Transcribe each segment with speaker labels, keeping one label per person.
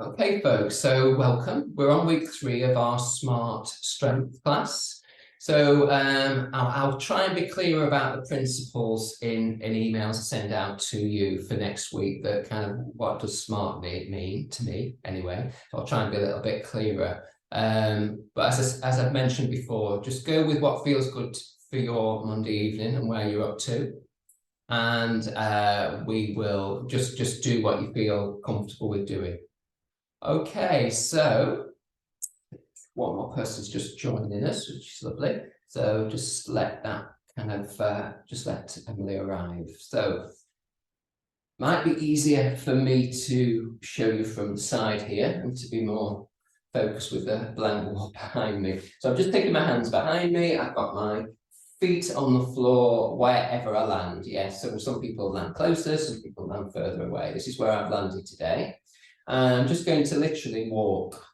Speaker 1: Okay, folks, so welcome. We're on week 3 of our Smart Strength class. So I'll try and be clearer about the principles in emails I send out to you for next week, that kind of what does SMART mean to me anyway. So I'll try and be a little bit clearer. But as I've mentioned before, just go with what feels good for your Monday evening and where you're up to. And we will just do what you feel comfortable with doing. Okay, so one more person's just joining us, which is lovely. So just let that kind of, just let Emily arrive. So might be easier for me to show you from the side here and to be more focused with the blank wall behind me. So I'm just taking my hands behind me. I've got my feet on the floor wherever I land. Yes, so some people land closer, some people land further away. This is where I've landed today. I'm just going to literally walk,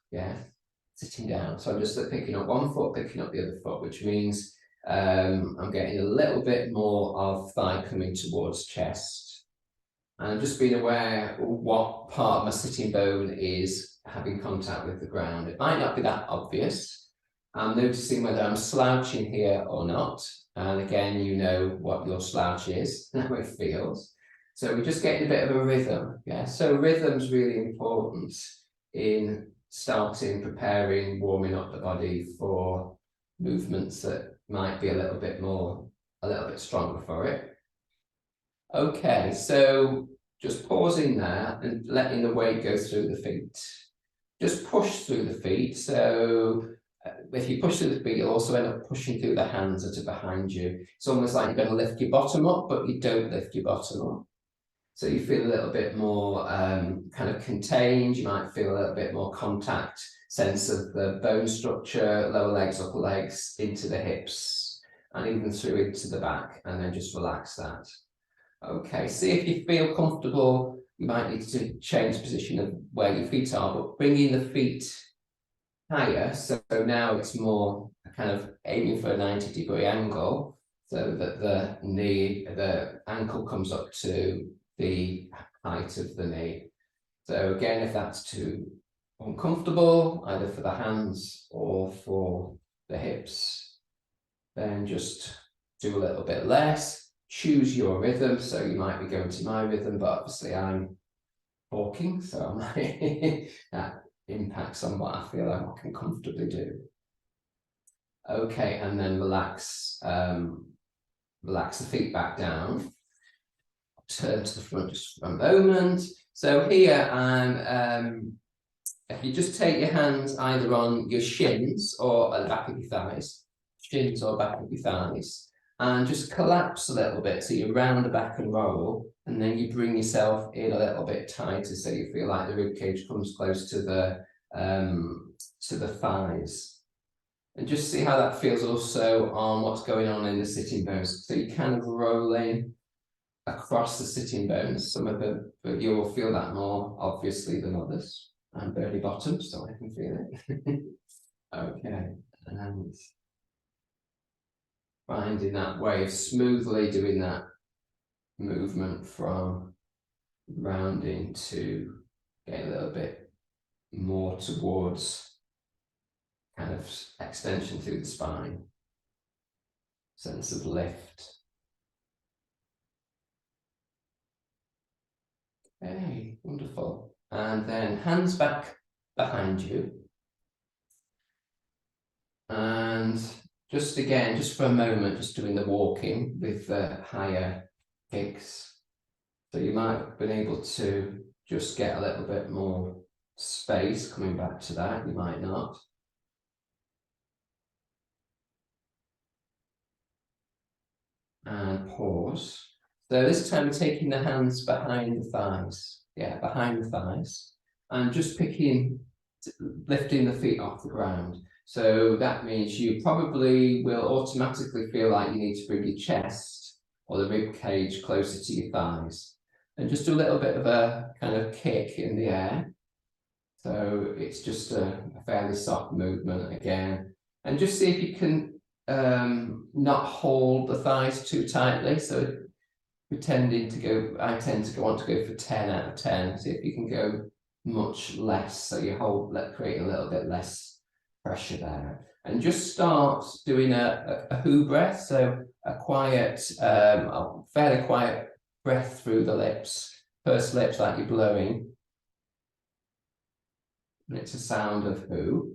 Speaker 1: sitting down. So I'm just picking up one foot, picking up the other foot, which means I'm getting a little bit more of thigh coming towards chest. And I'm just being aware what part of my sitting bone is having contact with the ground. It might not be that obvious. I'm noticing whether I'm slouching here or not. And again, you know what your slouch is, how it feels. So we're just getting a bit of a rhythm, So rhythm's really important in starting, preparing, warming up the body for movements that might be a little bit stronger for it. Okay, so just pausing there and letting the weight go through the feet. Just push through the feet. So if you push through the feet, you'll also end up pushing through the hands that are behind you. It's almost like you're going to lift your bottom up, but you don't lift your bottom up. So you feel a little bit more kind of contained. You might feel a little bit more contact, sense of the bone structure, lower legs, upper legs, into the hips, and even through into the back, and then just relax that. Okay, see if you feel comfortable. You might need to change the position of where your feet are, but bringing the feet higher. So now it's more kind of aiming for a 90-degree angle, so that the ankle comes up to the height of the knee. So again, if that's too uncomfortable, either for the hands or for the hips, then just do a little bit less. Choose your rhythm. So you might be going to my rhythm, but obviously I'm talking, so that impacts on what I feel like I can comfortably do. Okay, and then relax the feet back down. Turn to the front just for a moment. So here if you just take your hands either on your shins or at the back of your thighs, and just collapse a little bit. So you round the back and roll, and then you bring yourself in a little bit tighter, so you feel like the rib cage comes close to the thighs. And just see how that feels also on what's going on in the sitting bones. So you're kind of rolling across the sitting bones. Some of them, but you will feel that more obviously than others. And belly bottom, so I can feel it. Okay, and finding that way of smoothly doing that movement from rounding to get a little bit more towards kind of extension through the spine, sense of lift. Okay, wonderful. And then hands back behind you. And just again, just for a moment, just doing the walking with the higher kicks. So you might have been able to just get a little bit more space coming back to that. You might not. And pause. So this time we're taking the hands behind the thighs. Yeah, behind the thighs. And just lifting the feet off the ground. So that means you probably will automatically feel like you need to bring your chest or the rib cage closer to your thighs. And just do a little bit of a kind of kick in the air. So it's just a fairly soft movement again. And just see if you can not hold the thighs too tightly. So I tend to want to go for 10 out of 10. See if you can go much less. So you create a little bit less pressure there. And just start doing a who breath. So a quiet, a fairly quiet breath through the lips. Pursed lips like you're blowing. And it's a sound of who.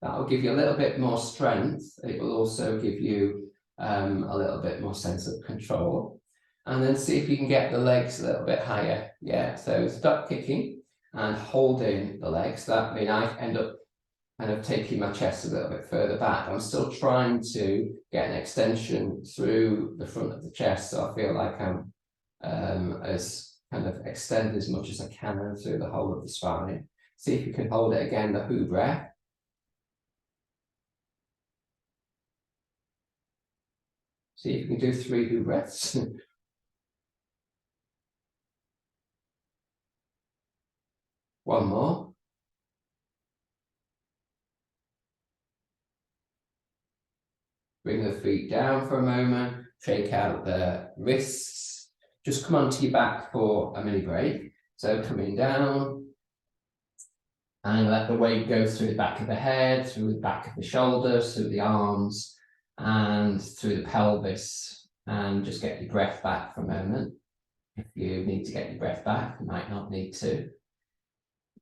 Speaker 1: That will give you a little bit more strength. It will also give you a little bit more sense of control. And then see if you can get the legs a little bit higher. Yeah, so stop kicking and holding the legs. That means I end up kind of taking my chest a little bit further back. I'm still trying to get an extension through the front of the chest, so I feel like I'm as kind of extend as much as I can through the whole of the spine. See if you can hold it again, the who breath. See if you can do 3 who breaths. One more. Bring the feet down for a moment, shake out the wrists. Just come onto your back for a mini break. So coming down, and let the weight go through the back of the head, through the back of the shoulders, through the arms, and through the pelvis. And just get your breath back for a moment. If you need to get your breath back, you might not need to.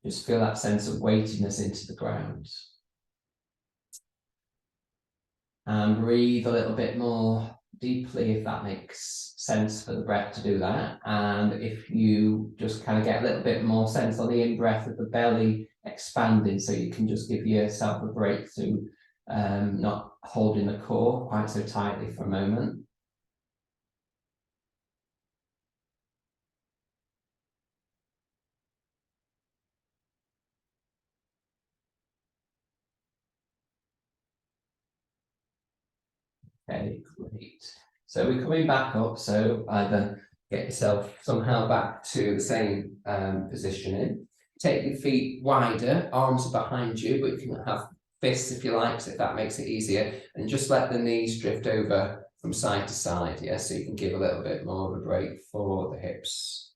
Speaker 1: Just feel that sense of weightiness into the ground. And breathe a little bit more deeply, if that makes sense for the breath to do that. And if you just kind of get a little bit more sense on the in-breath of the belly expanding, so you can just give yourself a break through not holding the core quite so tightly for a moment. Okay, great. So we're coming back up, so either get yourself somehow back to the same positioning. Take your feet wider, arms are behind you, but you can have fists if you like, so if that makes it easier, and just let the knees drift over from side to side, yeah, so you can give a little bit more of a break for the hips.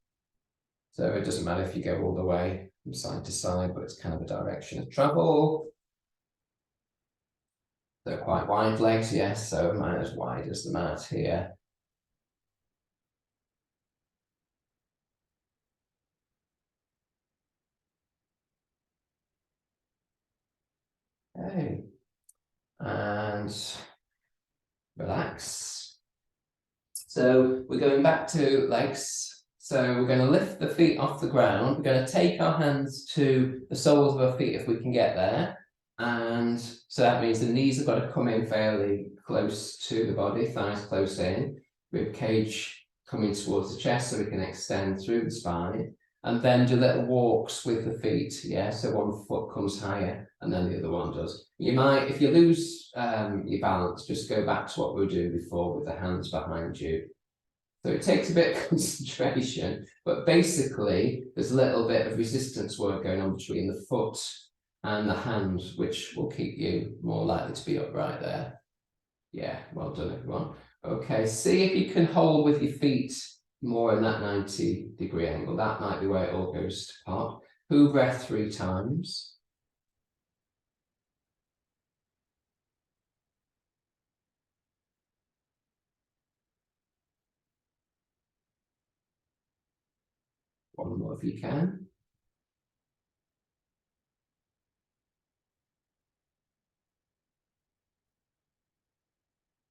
Speaker 1: So it doesn't matter if you go all the way from side to side, but it's kind of a direction of travel. They're quite wide legs, yes, so mine as wide as the mat here. Okay, and relax. So we're going back to legs. So we're going to lift the feet off the ground. We're going to take our hands to the soles of our feet if we can get there. And so that means the knees have got to come in fairly close to the body, thighs close in, rib cage coming towards the chest so we can extend through the spine. And then do little walks with the feet, yeah, so one foot comes higher and then the other one does. You might, if you lose your balance, just go back to what we were doing before with the hands behind you. So it takes a bit of concentration, but basically there's a little bit of resistance work going on between the foot and the hand, which will keep you more likely to be upright there. Yeah, well done everyone. Okay, see if you can hold with your feet more in that 90-degree angle. That might be where it all goes to pot. Who breath 3 times. One more if you can.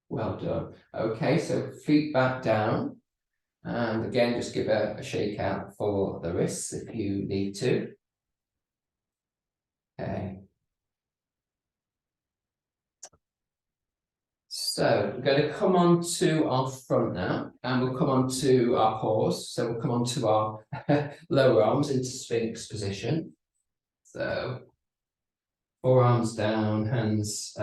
Speaker 1: Well done. Okay, so feet back down. And again, just give a shake out for the wrists if you need to. Okay. So we're going to come on to our front now, and we'll come on to our paws. So we'll come on to our lower arms into Sphinx position. So forearms down, hands,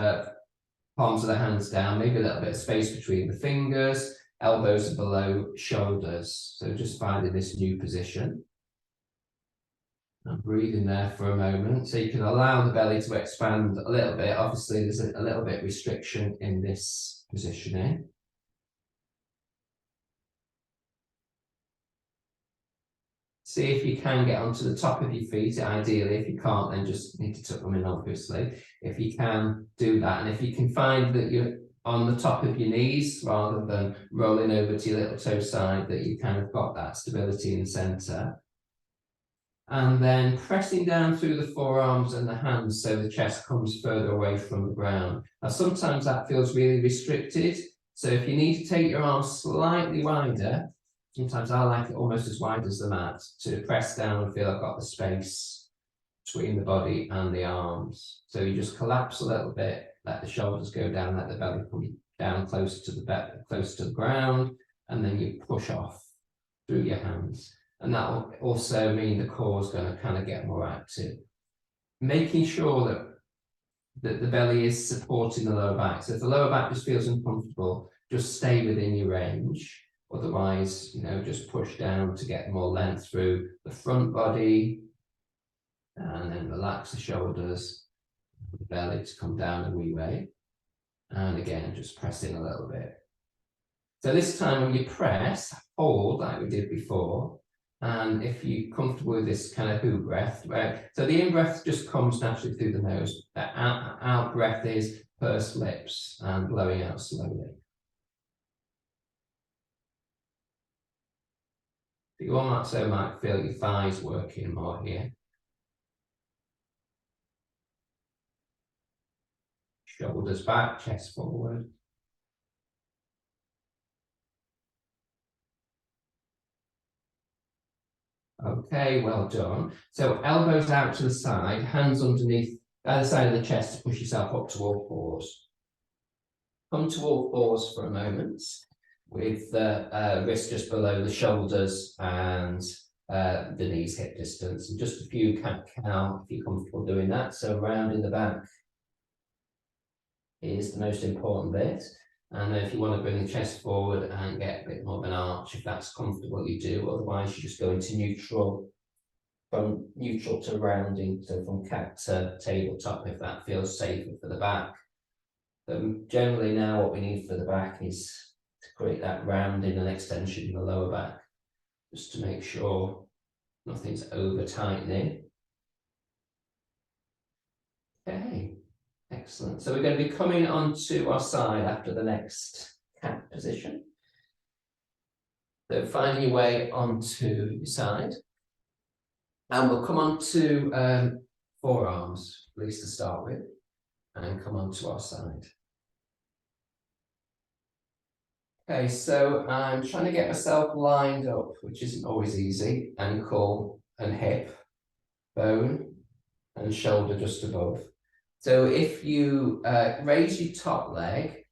Speaker 1: palms of the hands down, maybe a little bit of space between the fingers, elbows are below shoulders. So just finding this new position. And breathing there for a moment. So you can allow the belly to expand a little bit. Obviously, there's a little bit of restriction in this positioning. See if you can get onto the top of your feet, ideally. If you can't, then just need to tuck them in, obviously. If you can, do that. And if you can find that you're on the top of your knees, rather than rolling over to your little toe side, that you kind of got that stability in the center. And then pressing down through the forearms and the hands so the chest comes further away from the ground. Now, sometimes that feels really restricted. So if you need to take your arms slightly wider, sometimes I like it almost as wide as the mat to press down and feel I've got the space between the body and the arms. So you just collapse a little bit, let the shoulders go down, let the belly come down closer to the ground, and then you push off through your hands. And that will also mean the core is going to kind of get more active. Making sure that the belly is supporting the lower back. So if the lower back just feels uncomfortable, just stay within your range. Otherwise, just push down to get more length through the front body, and then relax the shoulders, the belly to come down a wee way. And again, just press in a little bit. So this time when you press, hold like we did before. And if you're comfortable with this kind of who breath, right? So the in breath just comes naturally through the nose. The out breath is pursed lips and blowing out slowly. You also might feel your thighs working more here. Shoulders back, chest forward. Okay, well done. So elbows out to the side, hands underneath either side of the chest to push yourself up to all fours. Come to all fours for a moment, with the wrist just below the shoulders and the knees hip distance, and just a few cat-cow if you're comfortable doing that. So rounding the back is the most important bit. And if you want to bring the chest forward and get a bit more of an arch, if that's comfortable, you do. Otherwise, you just go into neutral, from neutral to rounding, so from cat to tabletop, if that feels safer for the back. Generally now what we need for the back is to create that rounding and extension in the lower back, just to make sure nothing's over tightening. Okay. Excellent. So we're going to be coming onto our side after the next cat position. So finding your way onto your side. And we'll come on to forearms, at least to start with, and come onto our side. Okay, so I'm trying to get myself lined up, which isn't always easy. Ankle and hip, bone and shoulder just above. So if you raise your top leg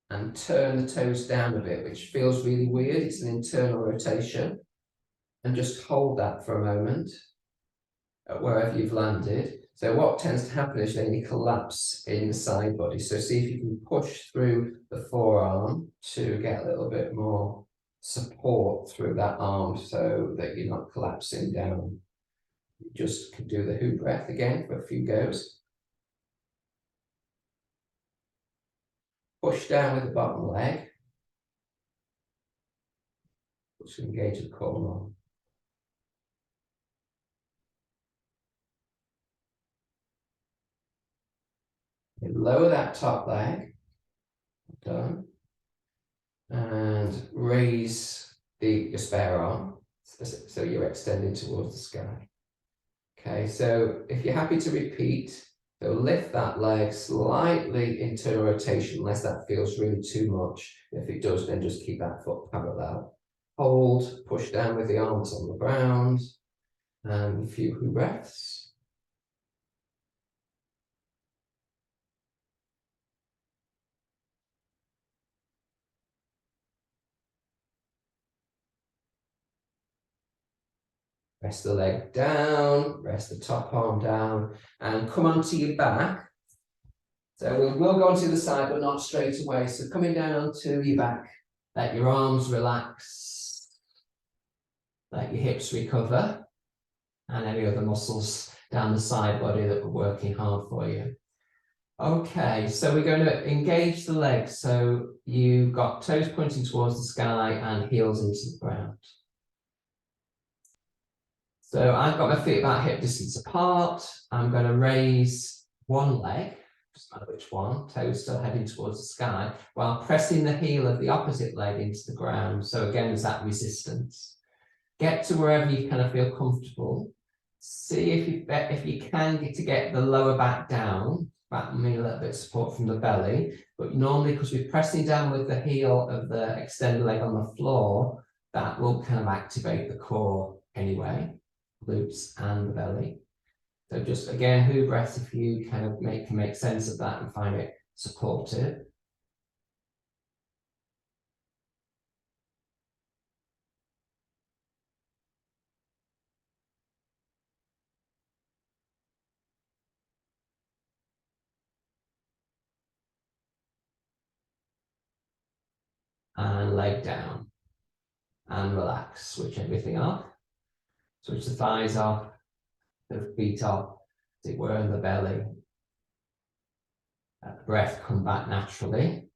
Speaker 1: and turn the toes down a bit, which feels really weird, it's an internal rotation, and just hold that for a moment at wherever you've landed. So what tends to happen is then you collapse in the side body. So see if you can push through the forearm to get a little bit more support through that arm so that you're not collapsing down. You just can do the who breath again for a few goes. Push down with the bottom leg. Just engage the core more. Lower that top leg. Done. And raise your spare arm so you're extending towards the sky. Okay, so if you're happy to repeat, so lift that leg slightly internal rotation unless that feels really too much. If it does, then just keep that foot parallel. Hold, push down with the arms on the ground, and a few breaths. Rest the leg down, rest the top arm down, and come onto your back. So we'll go onto the side, but not straight away. So coming down onto your back, let your arms relax, let your hips recover, and any other muscles down the side body that were working hard for you. Okay, so we're going to engage the legs. So you've got toes pointing towards the sky and heels into the ground. So I've got my feet about hip distance apart. I'm going to raise one leg, doesn't matter which one, toes still heading towards the sky, while pressing the heel of the opposite leg into the ground. So again, there's that resistance. Get to wherever you kind of feel comfortable. See if you can get the lower back down. That will mean a little bit of support from the belly. But normally, because we're pressing down with the heel of the extended leg on the floor, that will kind of activate the core anyway, glutes and the belly. So just again, who breath if you kind of can make sense of that and find it supportive. And leg down. And relax, switch everything off. Switch the thighs off, the feet off, as it were, in the belly. Let the breath come back naturally.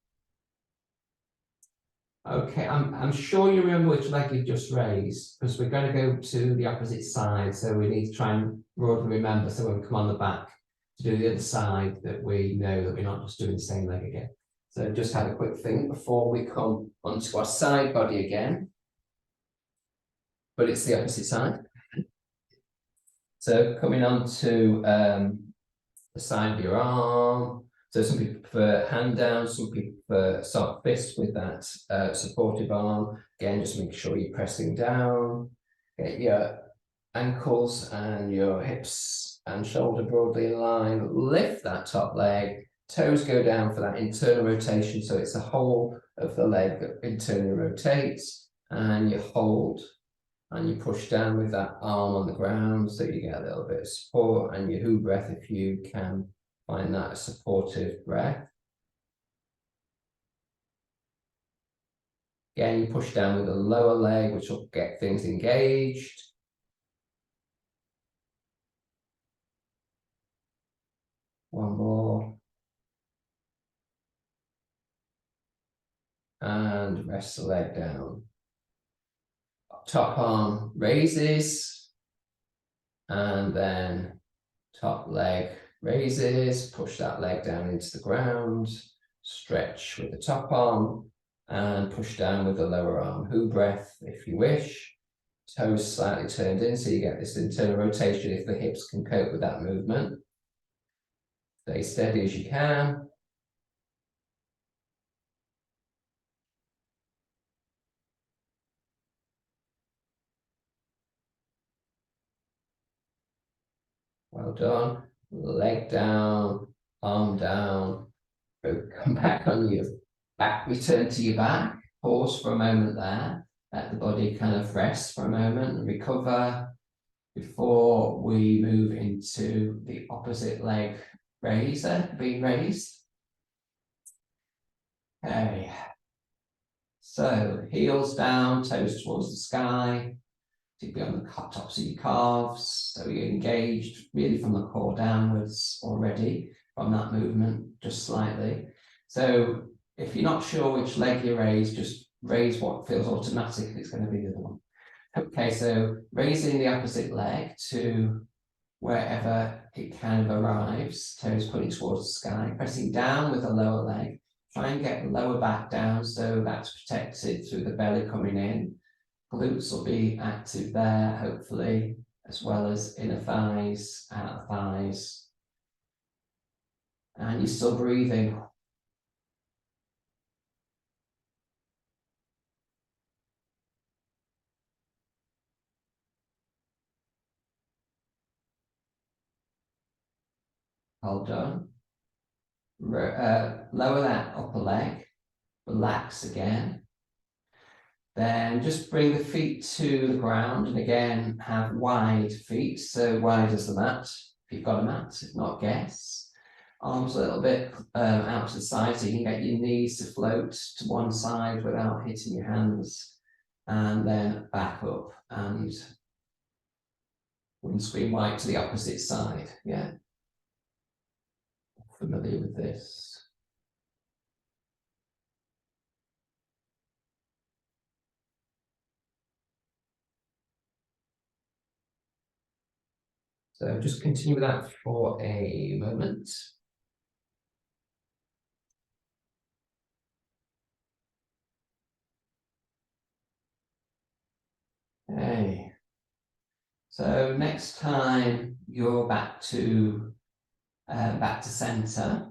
Speaker 1: Okay, I'm sure you remember which leg you've just raised, because we're going to go to the opposite side, so we need to try and broadly remember, so when we come on the back to do the other side, that we know that we're not just doing the same leg again. So just have a quick think before we come onto our side body again, but it's the opposite side. So coming on to the side of your arm. So some people prefer hand down, some people prefer soft fist with that supportive arm. Again, just make sure you're pressing down. Get your ankles and your hips and shoulder broadly in line. Lift that top leg. Toes go down for that internal rotation. So it's the whole of the leg that internally rotates. And you hold and you push down with that arm on the ground so you get a little bit of support, and your who breath if you can find that supportive breath. Again, you push down with the lower leg, which will get things engaged. One more. And rest the leg down. Top arm raises. And then top leg raises. Push that leg down into the ground. Stretch with the top arm. And push down with the lower arm. Who breath if you wish. Toes slightly turned in, so you get this internal rotation if the hips can cope with that movement. Stay steady as you can. Well done. Leg down, arm down. Come back on your back, return to your back. Pause for a moment there. Let the body kind of rest for a moment and recover before we move into the opposite leg raiser, being raised. Okay. So heels down, toes towards the sky. To be on the tops of your calves, so you're engaged really from the core downwards already from that movement, just slightly. So if you're not sure which leg you raise, just raise what feels automatic. It's going to be the other one. Okay, so raising the opposite leg to wherever it kind of arrives, toes pointing towards the sky, pressing down with the lower leg. Try and get the lower back down so that's protected through the belly coming in. Glutes will be active there, hopefully, as well as inner thighs, outer thighs. And you're still breathing. Well done. Lower that upper leg. Relax again. Then just bring the feet to the ground, and again, have wide feet, so wide as the mat, if you've got a mat, if not, guess. Arms a little bit out to the side, so you can get your knees to float to one side without hitting your hands, and then back up, and windscreen wipe to the opposite side, yeah. Familiar with this? So just continue with that for a moment. Okay. So next time you're back to center,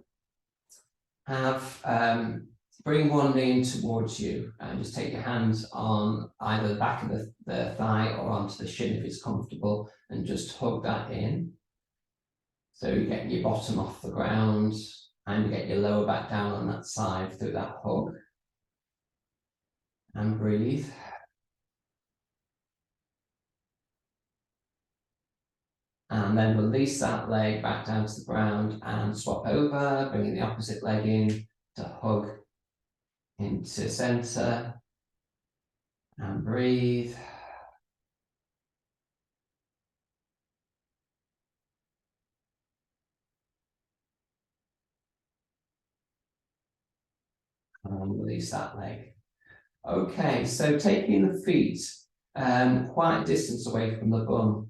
Speaker 1: bring one knee in towards you and just take your hands on either the back of the thigh or onto the shin if it's comfortable, and just hug that in. So you get your bottom off the ground and you get your lower back down on that side through that hug. And breathe. And then release that leg back down to the ground and swap over, bringing the opposite leg in to hug into center. And breathe. And release that leg. Okay, so taking the feet quite a distance away from the bum.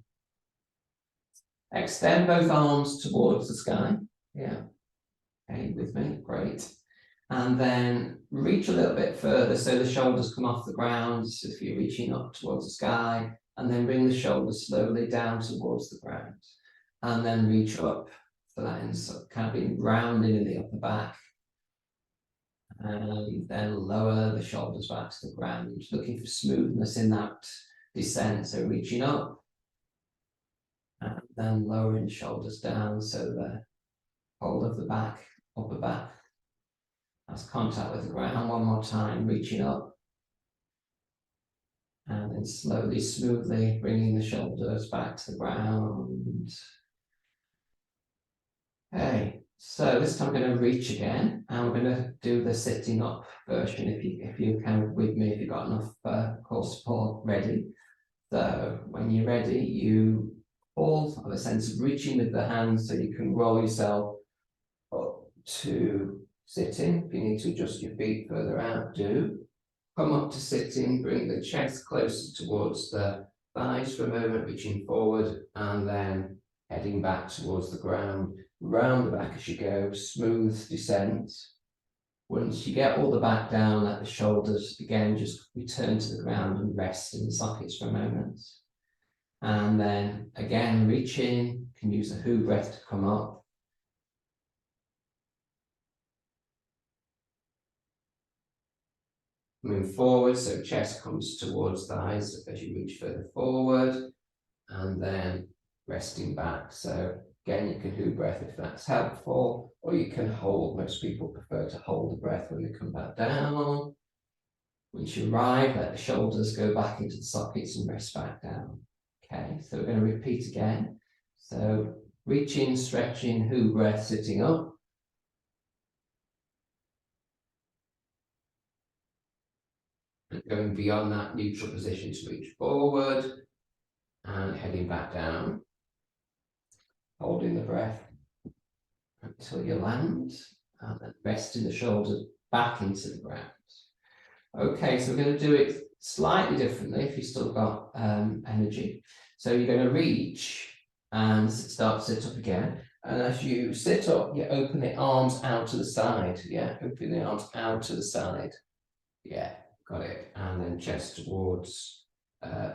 Speaker 1: Extend both arms towards the sky. Yeah. Okay, with me, great. And then reach a little bit further so the shoulders come off the ground. So if you're reaching up towards the sky, and then bring the shoulders slowly down towards the ground. And then reach up for that kind of being rounded in the upper back. And then lower the shoulders back to the ground, looking for smoothness in that descent. So reaching up and then lowering shoulders down so the whole of the back, upper back has contact with the ground. One more time, reaching up. And then slowly, smoothly bringing the shoulders back to the ground. Okay, so this time I'm going to reach again, and we're going to do the sitting up version if you can with me, if you've got enough core support ready. So when you're ready, you all have a sense of reaching with the hands so you can roll yourself up to sitting. If you need to adjust your feet further out, do. Come up to sitting, bring the chest closer towards the thighs for a moment, reaching forward, and then heading back towards the ground. Round the back as you go, smooth descent. Once you get all the back down, let the shoulders again just return to the ground and rest in the sockets for a moment. And then again, reach in, can use the who breath to come up. Move forward, so chest comes towards thighs as you reach further forward, and then resting back. So again, you can who breath if that's helpful, or you can hold. Most people prefer to hold the breath when they come back down. Once you arrive, let the shoulders go back into the sockets and rest back down. Okay, so we're going to repeat again. So reaching, stretching, who breath, sitting up. And going beyond that neutral position to reach forward and heading back down. Holding the breath until you land, and then resting the shoulders back into the ground. Okay, so we're going to do it slightly differently if you've still got energy. So you're going to reach and start to sit up again. And as you sit up, you open the arms out to the side. Yeah, open the arms out to the side. Yeah, got it. And then chest towards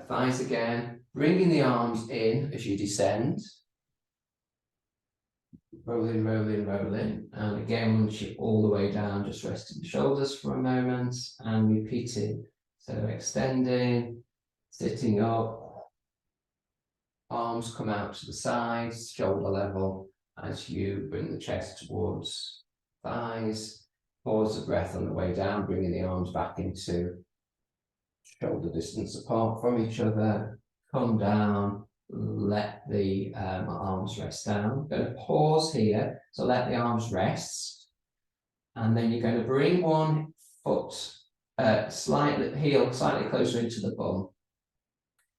Speaker 1: thighs again. Bringing the arms in as you descend. Rolling, rolling, rolling. And again, once you're all the way down, just resting the shoulders for a moment and repeating. So extending, sitting up, arms come out to the sides, shoulder level, as you bring the chest towards thighs. Pause the breath on the way down, bringing the arms back into shoulder distance apart from each other. Come down. Let the arms rest down. I'm going to pause here, so let the arms rest, and then you're going to bring one foot heel slightly closer into the bum.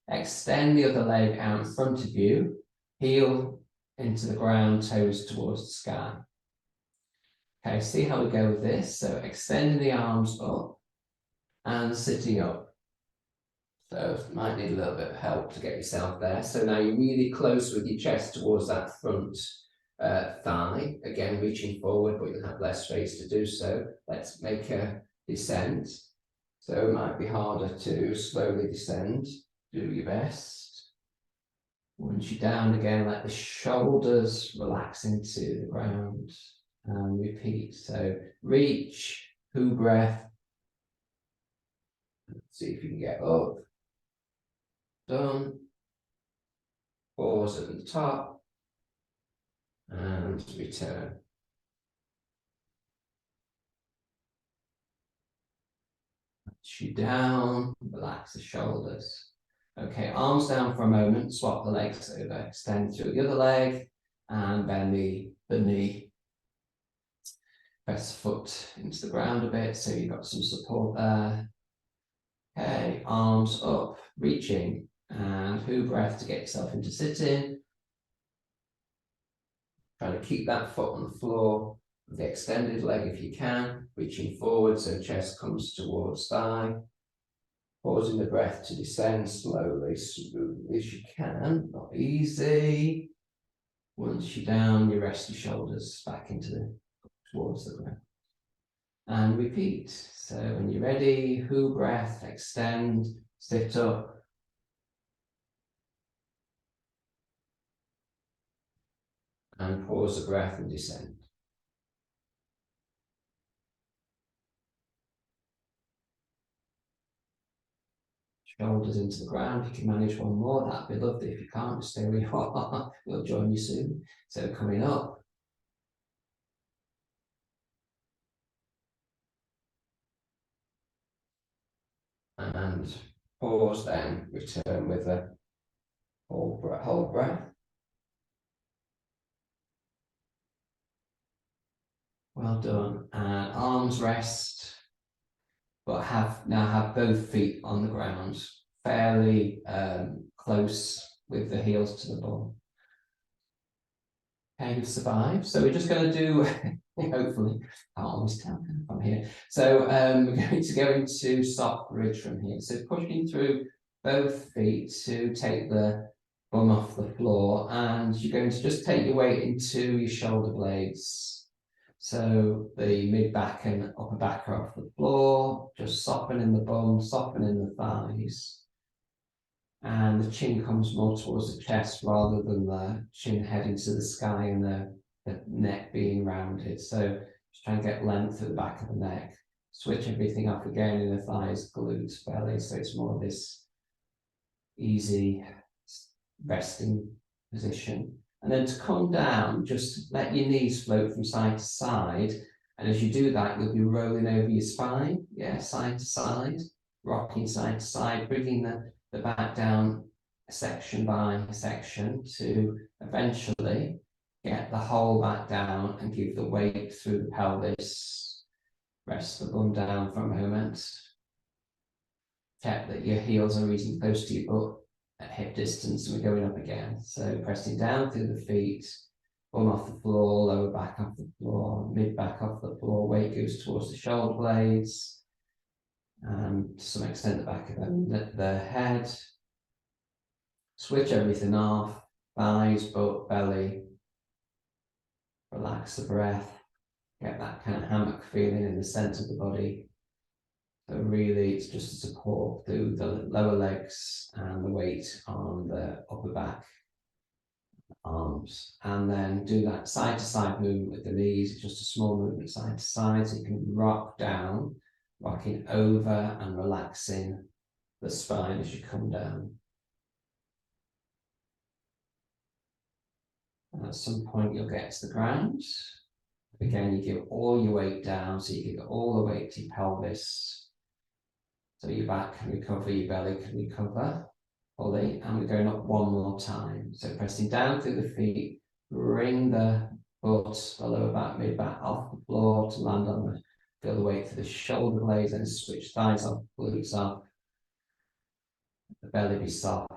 Speaker 1: Extend the other leg out in front of you, heel into the ground, toes towards the sky. Okay, see how we go with this. So extending the arms up and sitting up. So you might need a little bit of help to get yourself there. So now you're really close with your chest towards that front thigh. Again, reaching forward, but you'll have less space to do so. Let's make a descent. So it might be harder to slowly descend. Do your best. Once you're down again, let the shoulders relax into the ground and repeat. So reach, who breath. See if you can get up. Done. Pause at the top and return. You down, relax the shoulders. Okay, arms down for a moment, swap the legs over, extend through the other leg and bend the knee. Press the foot into the ground a bit so you've got some support there. Okay, arms up, reaching, and who breath to get yourself into sitting. Try to keep that foot on the floor, with the extended leg if you can, reaching forward so chest comes towards thigh. Pausing the breath to descend slowly, smoothly as you can, not easy. Once you're down, you rest your shoulders back towards the ground. And repeat. So when you're ready, who breath, extend, sit up. And pause the breath and descend. Shoulders into the ground. If you can manage one more, that'd be lovely. If you can't, just stay where you are. We'll join you soon. So coming up. And pause then, return with a hold breath. Well done. And arms rest, but now have both feet on the ground, fairly close with the heels to the bum. Okay, you've survived. So we're just going to do, hopefully, I always tell from here. So we're going to go into soft bridge from here. So pushing through both feet to take the bum off the floor, and you're going to just take your weight into your shoulder blades. So the mid back and upper back are off the floor, just softening the bum, softening the thighs. And the chin comes more towards the chest rather than the chin heading to the sky and the neck being rounded. So just try and get length at the back of the neck. Switch everything up again in the thighs, glutes, belly. So it's more of this easy resting position. And then to come down, just let your knees float from side to side. And as you do that, you'll be rolling over your spine. Yeah, side to side, rocking side to side, bringing the back down section by section to eventually get the whole back down and give the weight through the pelvis. Rest the bum down for a moment. Check that your heels are reaching close to your butt at hip distance, and we're going up again. So pressing down through the feet, bum off the floor, lower back off the floor, mid back off the floor, weight goes towards the shoulder blades, and to some extent the back of the head. Switch everything off, thighs, butt, belly. Relax the breath, get that kind of hammock feeling in the center of the body. So really it's just a support through the lower legs and the weight on the upper back, arms. And then do that side to side movement with the knees. It's just a small movement side to side. So you can rock down, rocking over and relaxing the spine as you come down. And at some point you'll get to the ground. Again, you give all your weight down, so you give all the weight to your pelvis. So your back can recover, your belly can recover fully. And we're going up one more time. So pressing down through the feet, bring the butt, the lower back, mid back off the floor to land on feel the weight through the shoulder blades, and switch thighs off, glutes off. The belly be soft.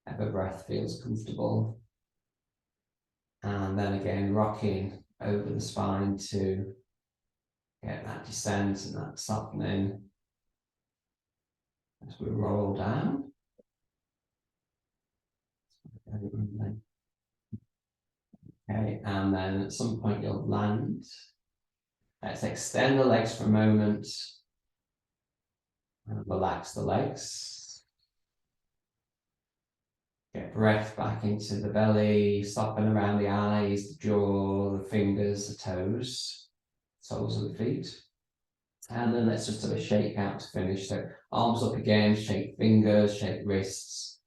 Speaker 1: Every breath feels comfortable. And then again, rocking over the spine to Get that descent and that softening as we roll down. Okay, and then at some point you'll land. Let's extend the legs for a moment. And relax the legs. Get breath back into the belly, soften around the eyes, the jaw, the fingers, the toes, soles of the feet. And then let's just have a shake out to finish. So arms up again, shake fingers, shake wrists.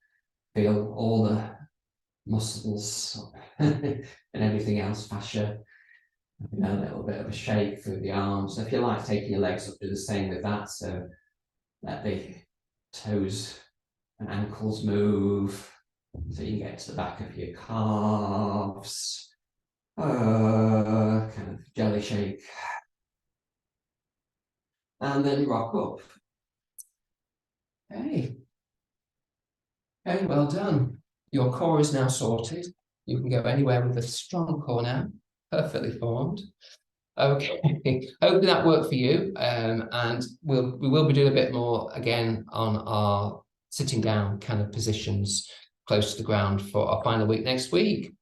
Speaker 1: Feel all the muscles and everything else, fascia. A little bit of a shake through the arms. So if you like taking your legs up, do the same with that. So let the toes and ankles move. So you can get to the back of your calves. Kind of jelly shake. And then rock up. Okay. Okay, well done. Your core is now sorted. You can go anywhere with a strong core now, perfectly formed. Okay, hopefully that worked for you. And we will be doing a bit more again on our sitting down kind of positions close to the ground for our final week next week.